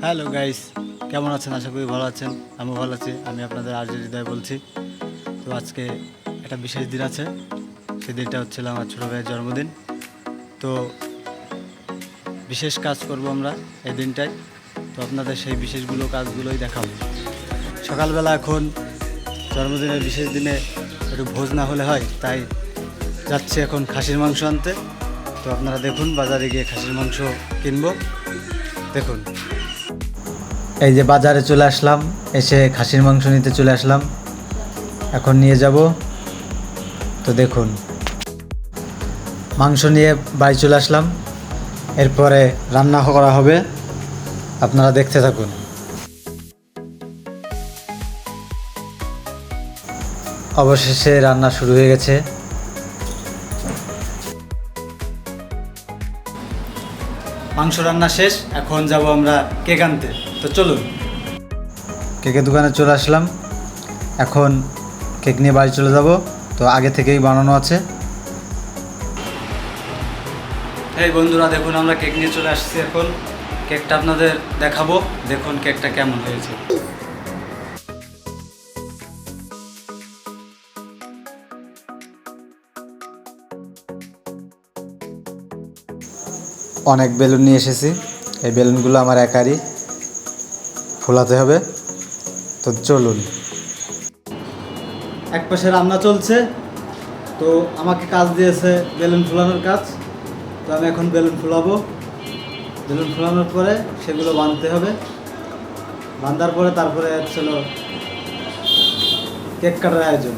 Hello guys, কেমন আছেন? আশা করি ভালো আছেন। আমি ভালো আছি। আমি আপনাদের আর্য হৃদয় বলছি। তো আজকে একটা বিশেষ দিন আছে। সেই দিনটা হচ্ছিল আমার ছোটো ভাইয়ের জন্মদিন। তো বিশেষ কাজ করব আমরা এই দিনটায়। তো আপনাদের সেই কাজগুলোই দেখাবো। সকালবেলা এখন জন্মদিনের বিশেষ দিনে একটু ভোজ না হলে হয়, তাই যাচ্ছি এখন খাসির মাংস আনতে। তো আপনারা দেখুন, বাজারে গিয়ে খাসির মাংস কিনবো। দেখুন, এই যে বাজারে চলে আসলাম, এসে খাসির মাংস নিতে চলে আসলাম, এখন নিয়ে যাব। তো দেখুন, মাংস নিয়ে বাড়ি চলে আসলাম, এরপরে রান্না করা হবে, আপনারা দেখতে থাকুন। অবশেষে রান্না শুরু হয়ে গেছে। মাংস রান্না শেষ, এখন যাব আমরা কেক আনতে। তো চলুন, কেকের দোকানে চলে আসলাম, এখন কেক নিয়ে বাড়ি চলে যাব। তো আগে থেকেই বানানো আছে। এই বন্ধুরা দেখুন, আমরা কেক নিয়ে চলে আসছি। এখন কেকটা আপনাদের দেখাবো, দেখুন কেকটা কেমন হয়েছে। অনেক বেলুন নিয়ে এসেছি, এই বেলুনগুলো আমার একারই ফোলাতে হবে। তো চলুন, এক পাশে রান্না চলছে, তো আমাকে কাজ দিয়েছে বেলুন ফোলানোর কাজ। তো আমি এখন বেলুন ফোলাবো। বেলুন ফোলানোর পরে সেগুলো বাঁধতে হবে, বাঁধার পরে তারপরে ছিল কেক কাটার আয়োজন।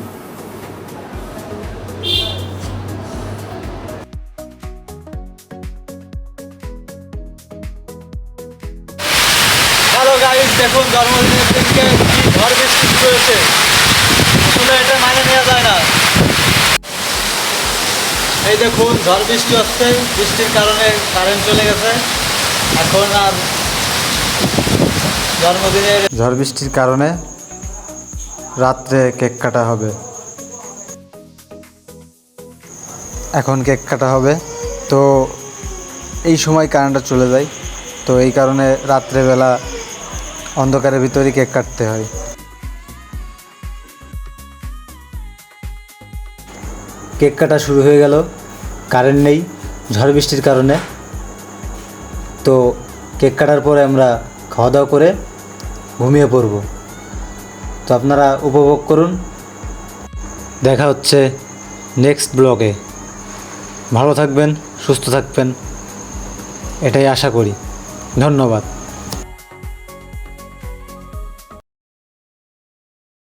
হ্যালো গাইস, দেখুন জন্মদিনের দিনকে কি ঝড় বৃষ্টি শুরু হয়েছে। আসলে এটা মানে নেওয়া যায় না। এই দেখুন, ঝড় বৃষ্টি হচ্ছে, বৃষ্টির কারণে কারেন্ট চলে গেছে। এখন আর জন্মদিনের ঝড় বৃষ্টির কারণে রাত্রে কেক কাটা হবে। এখন কেক কাটা হবে, তো এই সময় কারেন্টটা চলে যায়, তো এই কারণে রাত্রেবেলা অন্ধকারের ভিতরেই কেক কাটতে হয়। কেক কাটা শুরু হয়ে গেল, কারেন্ট নেই ঝড় বৃষ্টির কারণে। তো কেক কাটার পরে আমরা খাওয়া দাওয়া করে ঘুমিয়ে পড়ব। তো আপনারা উপভোগ করুন। দেখা হচ্ছে নেক্সট ব্লগে। ভালো থাকবেন, সুস্থ থাকবেন, এটাই আশা করি। ধন্যবাদ।